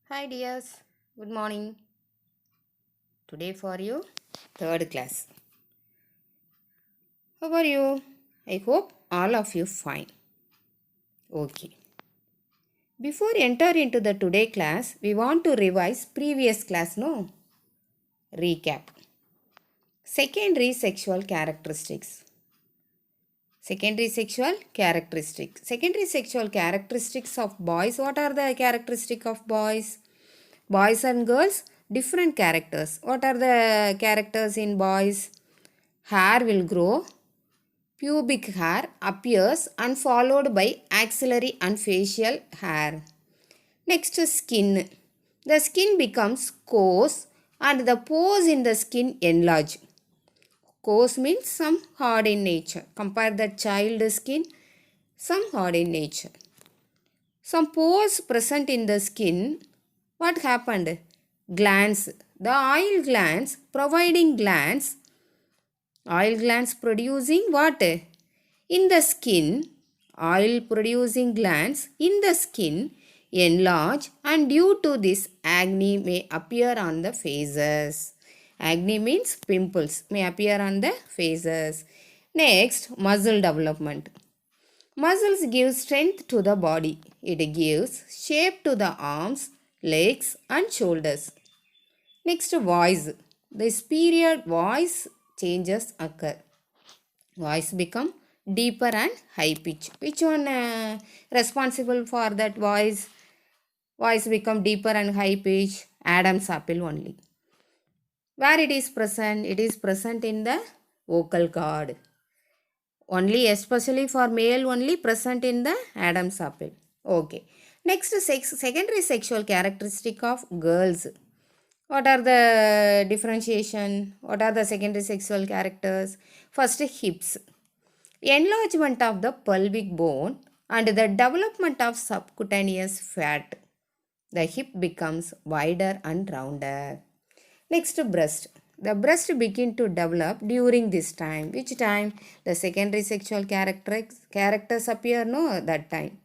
Hi dears, good morning. Today for you, third class. How are you? I hope all of you fine. Okay. Before enter into the today class, we want to revise previous class, no? Recap. Secondary sexual characteristics. Secondary sexual characteristics. Secondary sexual characteristics of boys. What are the characteristics of boys? Boys and girls, different characters. What are the characters in boys? Hair will grow, pubic hair appears and followed by axillary and facial hair. Next, skin. The skin becomes coarse and the pores in the skin enlarge. Coarse means some hard in nature. Compare the child skin, some hard in nature. Some pores present in the skin. What happened? Glands. The oil glands, providing glands. Oil glands producing what? In the skin, oil producing glands in the skin enlarge and due to this acne may appear on the faces. Acne means pimples may appear on the faces. Next, muscle development. Muscles give strength to the body. It gives shape to the arms, legs and shoulders. Next, voice. This period voice changes occur. Voice become deeper and high pitch. Which one responsible for that voice? Voice become deeper and high pitch. Adam's apple only. Where it is present? It is present in the vocal cord. Only especially for male only present in the Adam's apple. Okay. Next, secondary sexual characteristic of girls. What are the differentiation? What are the secondary sexual characters? First, hips. Enlargement of the pelvic bone and the development of subcutaneous fat. The hip becomes wider and rounder. Next, breast. The breast begin to develop during this time. Which time? The secondary sexual characters appear, no, that time.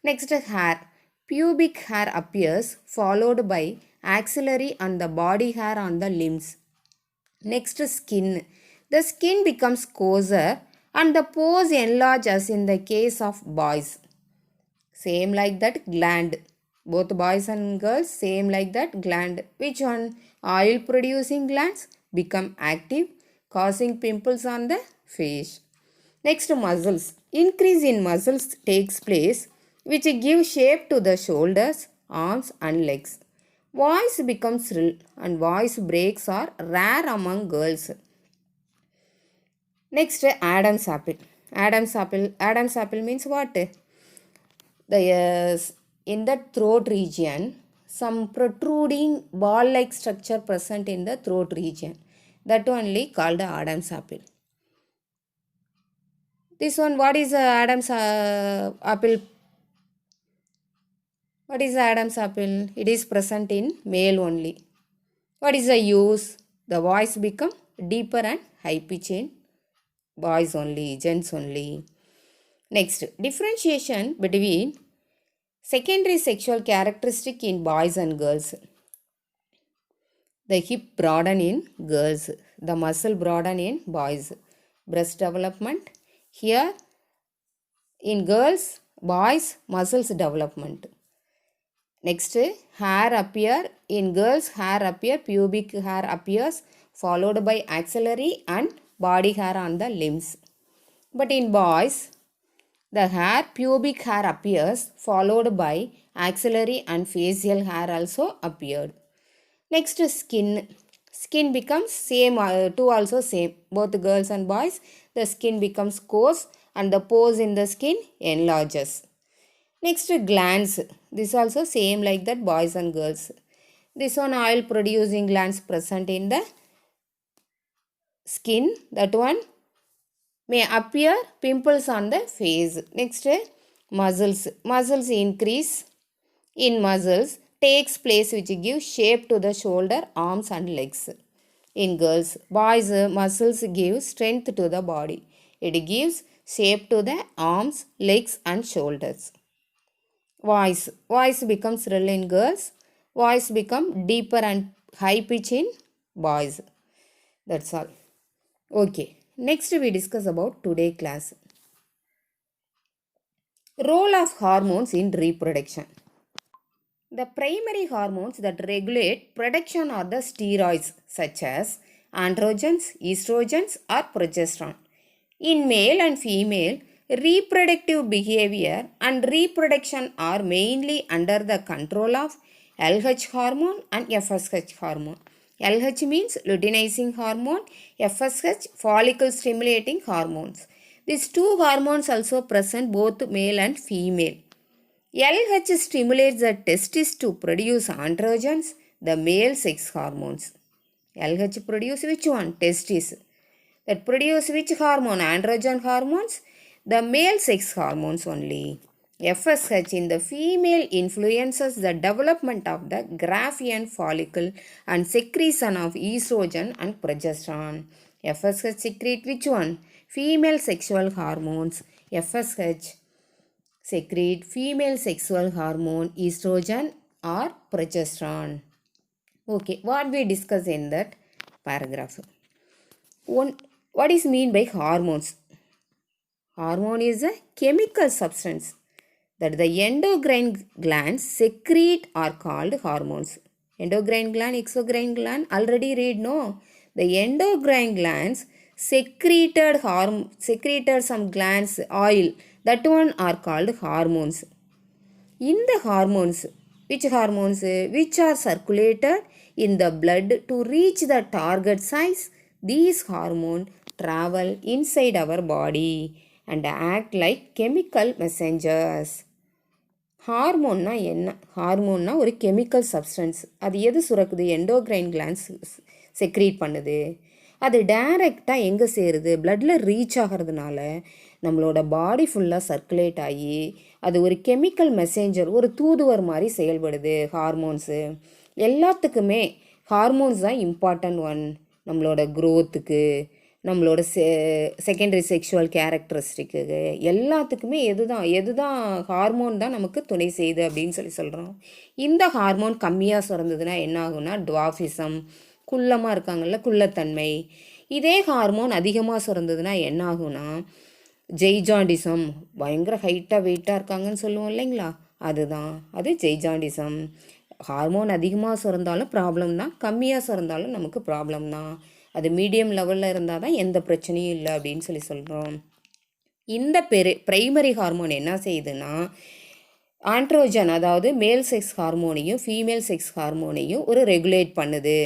Next, hair. Pubic hair appears followed by axillary and the body hair on the limbs. Next, skin. The skin becomes coarser and the pores enlarge as in the case of boys. Same like that gland. Both boys and girls same like that gland. Which one? Oil producing glands become active causing pimples on the face. Next, muscles. Increase in muscles takes place which give shape to the shoulders, arms and legs. Voice becomes shrill and voice breaks are rare among girls. Next, Adam's apple. Adam's apple. Adam's apple means what? In the throat region, some protruding ball-like structure present in the throat region. That only called Adam's apple. This one, what is Adam's apple? What is Adam's apple? It is present in male only. What is the use? The voice become deeper and high pitch in boys only, gents only. Next, differentiation between secondary sexual characteristic in boys and girls. The hip broaden in girls, the muscle broaden in boys. Breast development. Here in girls, boys, muscles development. Next, hair appear. In girls, hair appear, pubic hair appears, followed by axillary and body hair on the limbs. But in boys, the hair, pubic hair appears, followed by axillary and facial hair also appeared. Next, skin. Skin becomes same, two also same. Both girls and boys, the skin becomes coarse and the pores in the skin enlarges. Next, glands. This also same like that boys and girls. This one oil producing glands present in the skin. That one may appear pimples on the face. Next, muscles. Muscles increase in muscles takes place which gives shape to the shoulder, arms and legs. In girls, boys muscles give strength to the body. It gives shape to the arms, legs and shoulders. Voice becomes shrill in girls. voice become deeper and high pitch in boys. That's all. Okay, next we discuss about today class. Role of hormones in reproduction. The primary hormones that regulate production are the steroids such as androgens, estrogens or progesterone. In male and female, reproductive behavior and reproduction are mainly under the control of LH hormone and FSH hormone. LH means luteinizing hormone, FSH follicle stimulating hormones. These two hormones also present both male and female. LH stimulates the testes to produce androgens, the male sex hormones. LH produce which one? Testes. That produce which hormone? Androgen hormones? The male sex hormones only. FSH in the female influences the development of the Graafian follicle and secretion of estrogen and progesterone. FSH secrete which one? Female sexual hormones. FSH secrete female sexual hormone estrogen or progesterone. Okay, what we discuss in that paragraph. What is mean by hormones? Hormone is a chemical substance that the endocrine glands secrete are called hormones. Endocrine gland, exocrine gland, already read no. The endocrine glands secreted some glands oil, that one are called hormones. In the hormones, which are circulated in the blood to reach the target size, these hormones travel inside our body and act like chemical messengers. ஹார்மோன்னா என்ன? ஹார்மோன்னா ஒரு chemical substance. அது எது சுரக்குது? Endocrine glands secrete பண்ணுது. அது டைரெக்டாக எங்கே சேருது? பிளட்டில் ரீச் ஆகிறதுனால நம்மளோட பாடி ஃபுல்லாக சர்க்குலேட் ஆகி அது ஒரு கெமிக்கல் மெசேஞ்சர், ஒரு தூதுவர் மாதிரி செயல்படுது. ஹார்மோன்ஸு எல்லாத்துக்குமே ஹார்மோன்ஸ் தான் இம்பார்ட்டன்ட் ஒன். நம்மளோட க்ரோத்துக்கு, நம்மளோட செகண்டரி செக்ஷுவல் கேரக்டரிஸ்டிக்கு எல்லாத்துக்குமே எதுதான் ஹார்மோன் தான் நமக்கு துணை செய்யுது அப்படின்னு சொல்கிறோம். இந்த ஹார்மோன் கம்மியாக சுரந்ததுன்னா என்ன ஆகும்னா டுவாஃபிசம், குள்ளமாக இருக்காங்கல்ல குள்ளத்தன்மை. இதே ஹார்மோன் அதிகமாக சுரந்ததுன்னா என்ன ஆகும்னா ஜெய்ஜாண்டிசம், பயங்கர ஹைட்டாக வெயிட்டாக இருக்காங்கன்னு சொல்லுவோம் இல்லைங்களா, அது ஜெய்ஜாண்டிசம். ஹார்மோன் அதிகமாக சுரந்தாலும் ப்ராப்ளம் தான், கம்மியாக சுரந்தாலும் நமக்கு ப்ராப்ளம் தான். அது மீடியம் லெவலில் இருந்தால் தான் எந்த பிரச்சனையும் இல்லை அப்படின்னு சொல்கிறோம். இந்த பிரைமரி ஹார்மோன் என்ன செய்யுதுன்னா ஆண்ட்ரோஜன், அதாவது மேல் செக்ஸ் ஹார்மோனையும் ஃபீமேல் செக்ஸ் ஹார்மோனையும் ஒரு ரெகுலேட் பண்ணுது.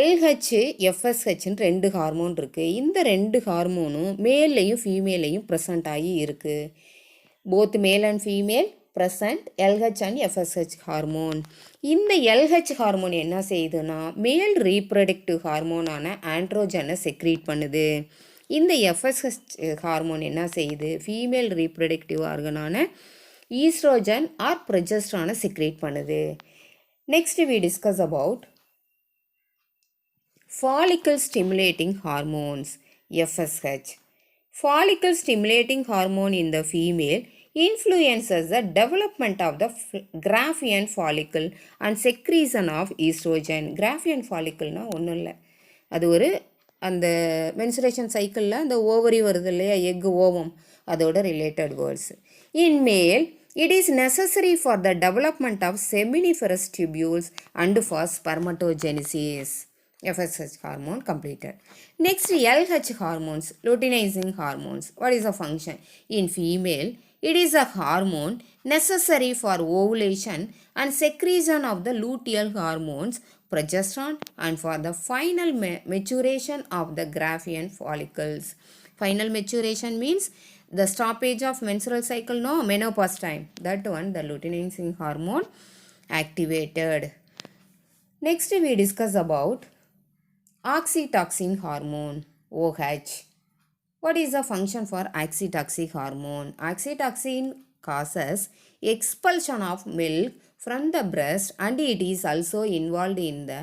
LH, FSHன்னு 2 ஹார்மோன் இருக்குது. இந்த 2 ஹார்மோனும் மேல்லையும் ஃபீமேலையும் ப்ரெசண்ட் ஆகி இருக்குது. Both male and female present LH and FSH hormone. இந்த LH ஹார்மோன் என்ன செய்யுதுன்னா மேல் ரீப்ரொடக்டிவ் ஹார்மோனான ஆண்ட்ரோஜனை செக்ரீட் பண்ணுது. இந்த FSH ஹார்மோன் என்ன செய்யுது? ஃபீமேல் ரீப்ரொடக்டிவ் ஆர்கனான ஈஸ்ட்ரோஜன் ஆர் ப்ரொஜெஸ்ட்ரானை செக்ரீட் பண்ணுது. Next we discuss about follicle stimulating hormones, FSH. Follicle stimulating hormone in the female influences the development of the Graafian follicle and secretion of estrogen. Graafian follicle na ஒன்றும் இல்லை, அது ஒரு அந்த mensuration சைக்கிளில் அந்த ovary வருது இல்லையா, எக் ஓவம், அதோட ரிலேட்டட் வேர்ட்ஸ். இன் மேல் it is necessary for the development of seminiferous tubules and for spermatogenesis. FSH hormone completed. Next, LH hormones, luteinizing hormones. What is the function? In female, it is a hormone necessary for ovulation and secretion of the luteal hormones, progesterone, and for the final maturation of the Graafian follicles. Final maturation means the stoppage of menstrual cycle, no, menopause time. That one, the luteinizing hormone activated. Next, we discuss about oxytocin hormone, OH. What is the function for oxytocin hormone? Oxytocin causes expulsion of milk from the breast and it is also involved in the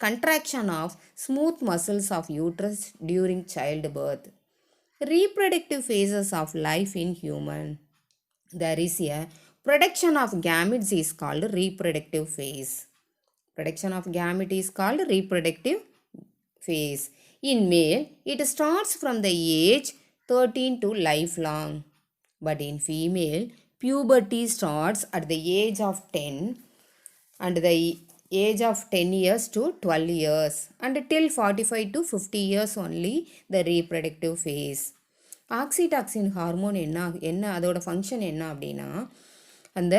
contraction of smooth muscles of uterus during childbirth. Reproductive phases of life in human. There is a Production of gametes is called reproductive phase. Production of gamete is called reproductive phase. In male, it starts from the age 13 to lifelong. But in female, puberty starts at the age of 10 and the age of 10 years to 12 years and till 45 to 50 years only the reproductive phase. Oxytocin hormone என்ன அதோட function என்ன அப்படின்னா, அந்த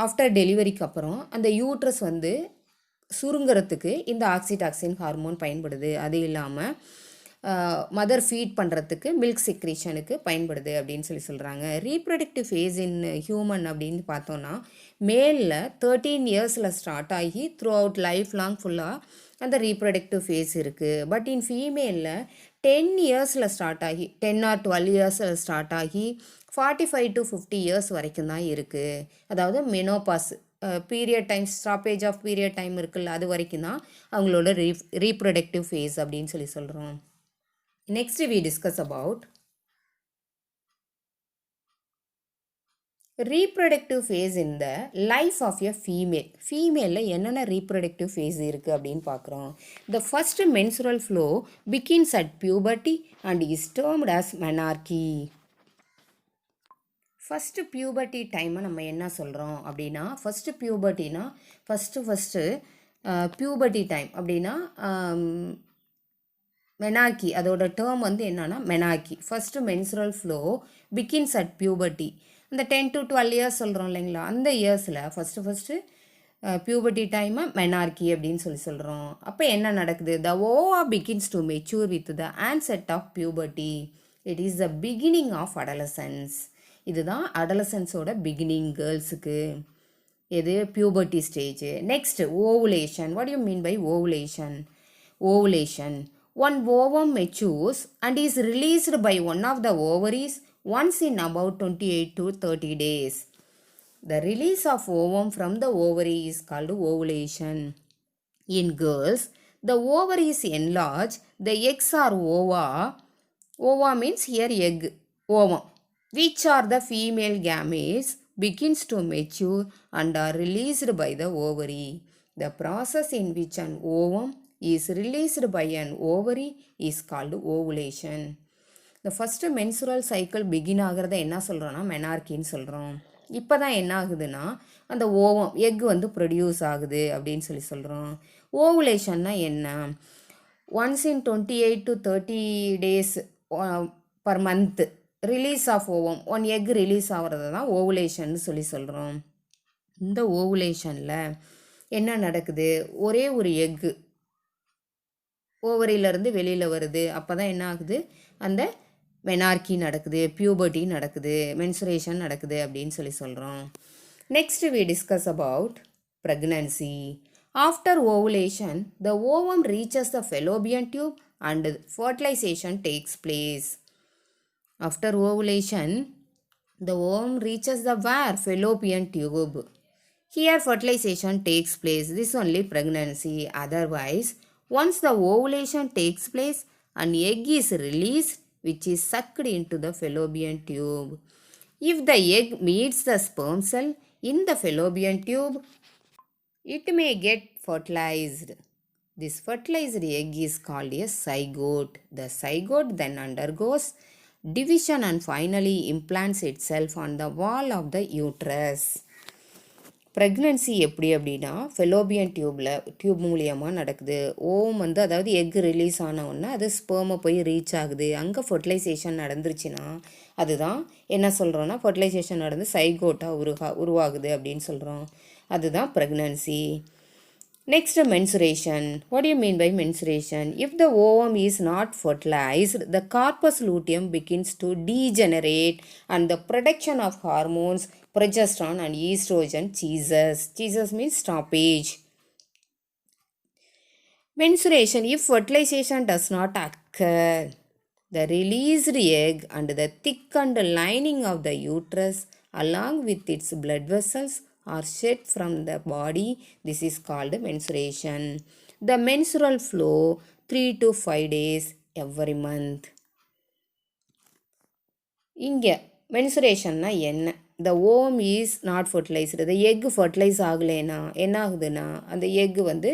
after டெலிவரிக்கு அப்புறம் அந்த uterus வந்து சுருங்கிறதுக்கு இந்த ஆக்சிடாக்சின் ஹார்மோன் பயன்படுது. அது இல்லாமல் மதர் ஃபீட் பண்ணுறதுக்கு மில்க் செக்ரீஷனுக்கு பயன்படுது அப்படின்னு சொல்கிறாங்க. ரீப்ரொடக்டிவ் ஃபேஸ் இன் ஹியூமன் அப்படின்னு பார்த்தோன்னா, மேலில் 13 இயர்ஸில் ஸ்டார்ட் ஆகி த்ரூ அவுட் லைஃப் லாங் ஃபுல்லாக அந்த ரீப்ரொடக்டிவ் ஃபேஸ் இருக்குது. பட் இன் ஃபீமேலில் 10 இயர்ஸில் ஸ்டார்ட் ஆகி 10 or 12 இயர்ஸில் ஸ்டார்ட் ஆகி 45 to 50 இயர்ஸ் வரைக்கும் தான் இருக்குது. அதாவது menopause period time, stoppage of period time இருக்குல்ல, அது வரைக்கும் தான் அவங்களோட ரீப்ரொடக்டிவ் ஃபேஸ் அப்படின்னு சொல்கிறோம். Next we discuss about reproductive phase in the life of a female. Female என்னென்ன reproductive phase இருக்குது அப்படின்னு பார்க்குறோம். The first menstrual flow begins at puberty and is termed as menarche. First puberty டைமை நம்ம என்ன சொல்கிறோம் அப்படின்னா, ஃபஸ்ட்டு பியூபர்ட்டினா ஃபஸ்ட்டு பியூபர்ட்டி டைம் அப்படின்னா மெனாக்கி, அதோட டேர்ம் வந்து என்னன்னா மெனாக்கி. First menstrual flow begins at puberty. அந்த 10 to 12 இயர்ஸ் சொல்கிறோம் இல்லைங்களா, அந்த இயர்ஸில் ஃபஸ்ட்டு பியூபர்ட்டி டைமை மெனார்கி அப்படின்னு சொல்கிறோம். அப்போ என்ன நடக்குது? The ova begins to mature with the onset of puberty. It is the beginning of adolescence. இதுதான் அடலசன்ஸோட பிகினிங் கேர்ள்ஸுக்கு. இது puberty stage. Next ovulation. What you mean by ovulation? Ovulation, one ovum matures and is released by one of the ovaries once in about 28 to 30 days. The release of ovum from the ovary is called ovulation. In girls, the ovaries enlarge, the eggs are ova. Ova means here egg, ovum, which are the female gametes, begins to mature and are released by the ovary. The process in which an ovum is released by an ovary is called ovulation. The first menstrual cycle begin ஆகிறத என்ன சொல்கிறோன்னா மெனார்கின்னு சொல்கிறோம். இப்போ தான் என்ன ஆகுதுன்னா அந்த ovum egg வந்து ப்ரொடியூஸ் ஆகுது அப்படின்னு சொல்கிறோம். ஓவுலேஷன்னா என்ன? Once in 28 to 30 days per month release of ovum, one egg release ஆகிறது தான் ஓவுலேஷன் சொல்கிறோம். இந்த ஓவுலேஷனில் என்ன நடக்குது? ஒரே ஒரு எக்கு ஓவரியிலேருந்து வெளியில் வருது. அப்போ தான் என்ன ஆகுது? அந்த மெனார்கி நடக்குது, பியூபர்ட்டி நடக்குது, மென்சுரேஷன் நடக்குது அப்படின்னு சொல்கிறோம். Next we discuss about pregnancy. After ovulation, the ovum reaches the fallopian tube and fertilization takes place. After ovulation, the ovum reaches the where? Fallopian tube. Here fertilization takes place. This only pregnancy. Otherwise, once the ovulation takes place, an egg is released which is sucked into the fallopian tube. If the egg meets the sperm cell in the fallopian tube, it may get fertilized. This fertilized egg is called a zygote. The zygote then undergoes division and finally implants itself on the wall of the uterus. Pregnancy எப்படி அப்படின்னா fallopian tube மூலியமாக நடக்குது. ஓம் வந்து அதாவது egg release ஆனவுடனே அது ஸ்பெர்மை போய் reach ஆகுது. அங்கே ஃபர்டிலைசேஷன் நடந்துருச்சுன்னா அதுதான் என்ன சொல்கிறோன்னா ஃபர்டிலைசேஷன் நடந்து சைகோட்டாக உருவாகுது அப்படின்னு சொல்கிறோம். அதுதான் pregnancy. Next, menstruation. What do you mean by menstruation? If the ovum is not fertilized, the corpus luteum begins to degenerate and the production of hormones, progesterone and estrogen ceases. Ceases means stoppage. Menstruation. If fertilization does not occur, the released egg and the thickened lining of the uterus along with its blood vessels are shed from the body. This is called menstruation. The menstrual flow 3 to 5 days every month. இங்கே மென்சுரேஷன்னா என்ன? the womb is not fertilized, the egg fertilize ஆகலைன்னா என்ன ஆகுதுன்னா அந்த egg வந்து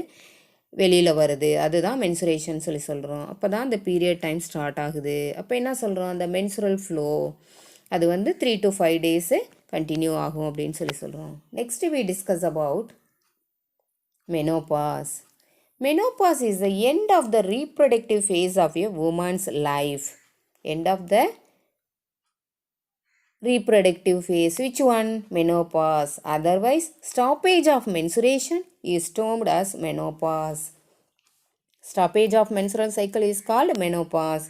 வெளியில் வருது, அதுதான் மென்சுரேஷன் சொல்லி சொல்கிறோம். அப்போ தான் அந்த பீரியட் டைம் ஸ்டார்ட் ஆகுது. அப்போ என்ன சொல்கிறோம், அந்த மென்சுரல் ஃப்ளோ அது வந்து 3 to 5 days கண்டினியூ ஆகும் அப்படின்னு சொல்லி சொல்கிறோம். Next we discuss about menopause. Menopause is the end of the reproductive phase of a woman's life. End of the reproductive phase. Which one? Menopause. Otherwise, stoppage of menstruation is termed as menopause. Stoppage of menstrual cycle is called menopause.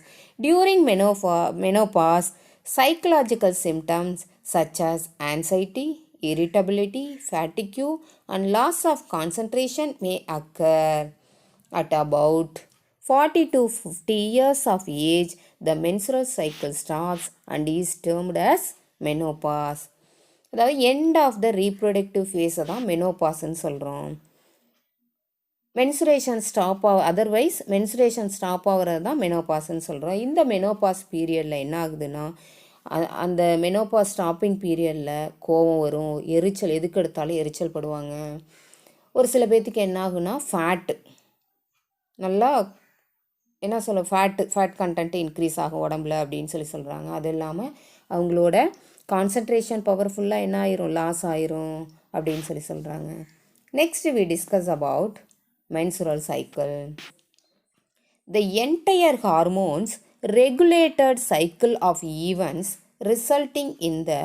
During menopause, psychological symptoms such as anxiety, irritability, fatigue, and loss of concentration may occur. At about 40 to 50 years of age, the menstrual cycle stops and is termed as menopause. அதாவது end of the reproductive phase தான் மெனோபாஸ்ன்னு சொல்கிறோம். Mensuration stop otherwise mensuration stop ஆகிறது தான் மெனோபாஸ்ன்னு சொல்கிறோம். இந்த menopause பீரியடில் என்ன ஆகுதுன்னா அந்த மெனோபாஸ் ஸ்டாப்பிங் பீரியடில் கோபம் வரும், எரிச்சல், எதுக்கு எடுத்தாலும் எரிச்சல் படுவாங்க. ஒரு சில பேர்த்துக்கு என்ன ஆகுனா ஃபேட்டு நல்லா என்ன சொல்ல ஃபேட் கண்டென்ட் இன்க்ரீஸ் ஆகும் உடம்புல அப்படின்னு சொல்லி சொல்கிறாங்க. அது இல்லாமல் அவங்களோட கான்சன்ட்ரேஷன் பவர்ஃபுல்லாக என்ன ஆயிரும், லாஸ் ஆயிரும் அப்படின்னு சொல்லி சொல்கிறாங்க. Next we discuss about menstrual cycle. The entire hormones regulated cycle of events resulting in the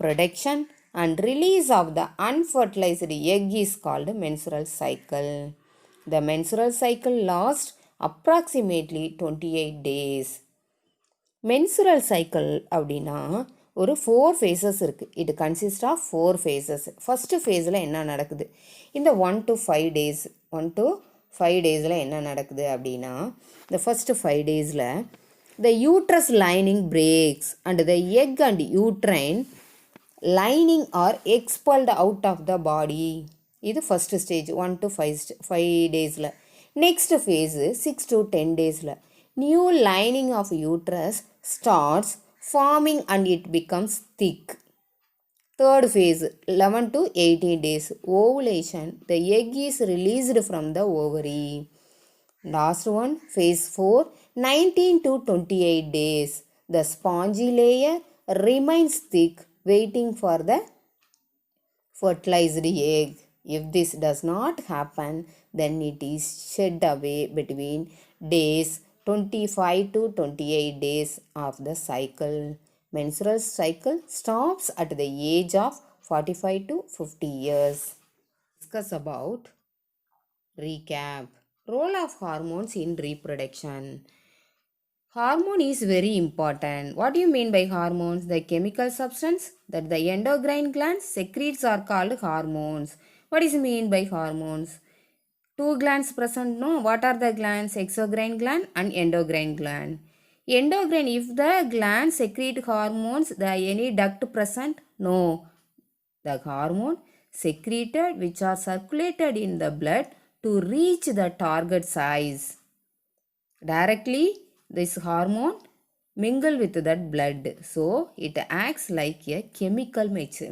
production and release of the unfertilized egg is called menstrual cycle. The menstrual cycle lasts approximately 28 days. menstrual cycle அப்படின்னா ஒரு 4 phases இருக்குது. இது consist of 4 phases. First ஃபேஸில் என்ன நடக்குது, இந்த 1 to 5 days 1 to 5 days என்ன நடக்குது அப்படின்னா, இந்த first 5 days the uterus lining breaks and the egg and uterine lining are expelled out of the body. இது first stage 1 to 5 days. Next phase 6 to 10 days. New lining of uterus starts forming and it becomes thick. Third phase 11 to 18 days. Ovulation. The egg is released from the ovary. Last one, phase 4 19 to 28 days. The spongy layer remains thick waiting for the fertilized egg. If this does not happen, then it is shed away between days 25 to 28 days of the cycle. Menstrual cycle stops at the age of 45 to 50 years. Discuss about recap. Role of hormones in reproduction. Hormone is very important. What do you mean by hormones? The chemical substance that the endocrine glands secretes are called hormones. What is mean by hormones? 2 glands present, no? What are the glands? Exocrine gland and endocrine gland. Endocrine, if the gland secrete hormones, the any duct present? No. The hormone secreted which are circulated in the blood to reach the target size. Directly this hormone mingle with that blood. So it acts like a chemical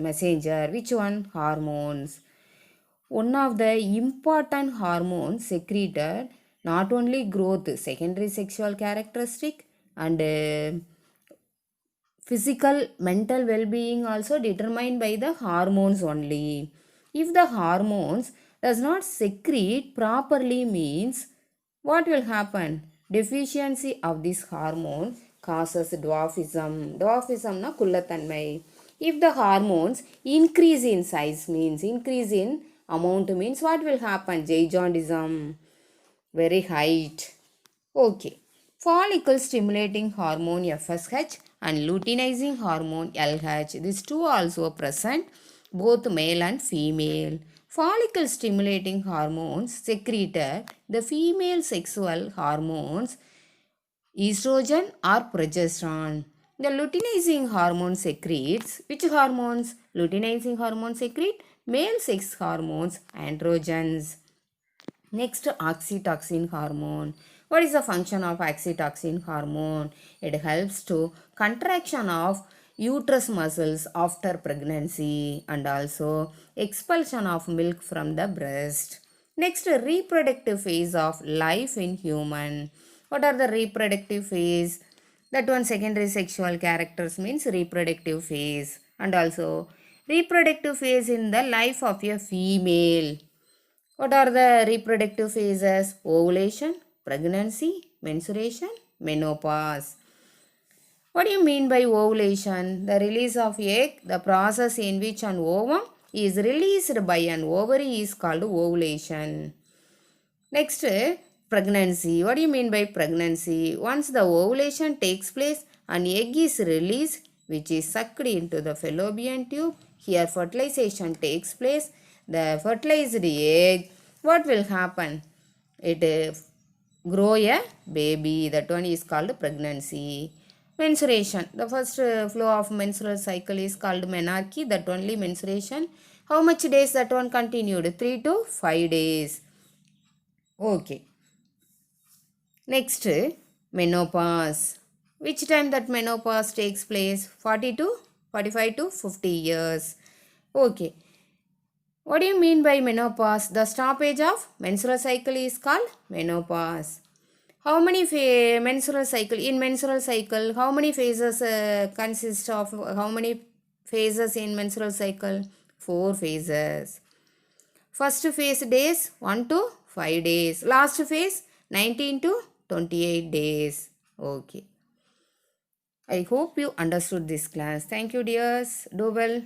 messenger. Which one? Hormones. One of the important hormones secreted not only growth, secondary sexual characteristic and physical mental well-being also determined by the hormones only. If the hormones does not secrete properly means what will happen? Deficiency of this hormone causes dwarfism. Dwarfism na kullatanmai. If the hormones increase in size means increase in amount means what will happen? Jaundism, very height. Okay. Follicle stimulating hormone FSH and luteinizing hormone LH. These two also present, both male and female. Follicle stimulating hormones secreted the female sexual hormones estrogen or progesterone. The luteinizing hormone secretes which hormones? Luteinizing hormone secrete male sex hormones androgens. Next, oxytocin hormone. What is the function of oxytocin hormone? It helps to contraction of uterus muscles after pregnancy, and also expulsion of milk from the breast. Next, reproductive phase of life in human. What are the reproductive phase? That one, secondary sexual characters means reproductive phase, and also reproductive phase in the life of a female. What are the reproductive phases? Ovulation, pregnancy, menstruation, menopause. What do you mean by ovulation? The release of egg, the process in which an ovum is released by an ovary is called ovulation. Next, pregnancy. What do you mean by pregnancy? Once the ovulation takes place, an egg is released which is sucked into the fallopian tube. Here fertilization takes place. The fertilized egg, what will happen? It grow a baby. That one is called pregnancy. Menstruation. The first flow of menstrual cycle is called menarche. That only menstruation. How much days that one continued? 3 to 5 days. Okay. Next, menopause. Which time that menopause takes place? 40 to 45 to 50 years. Okay. What do you mean by menopause? The stoppage of menstrual cycle is called menopause. How many menstrual cycle? In menstrual cycle, how many phases consist of? How many phases in menstrual cycle? 4 phases. First phase days 1 to 5 days. Last phase 19 to 28 days. Okay. I hope you understood this class. Thank you, dears. Do well.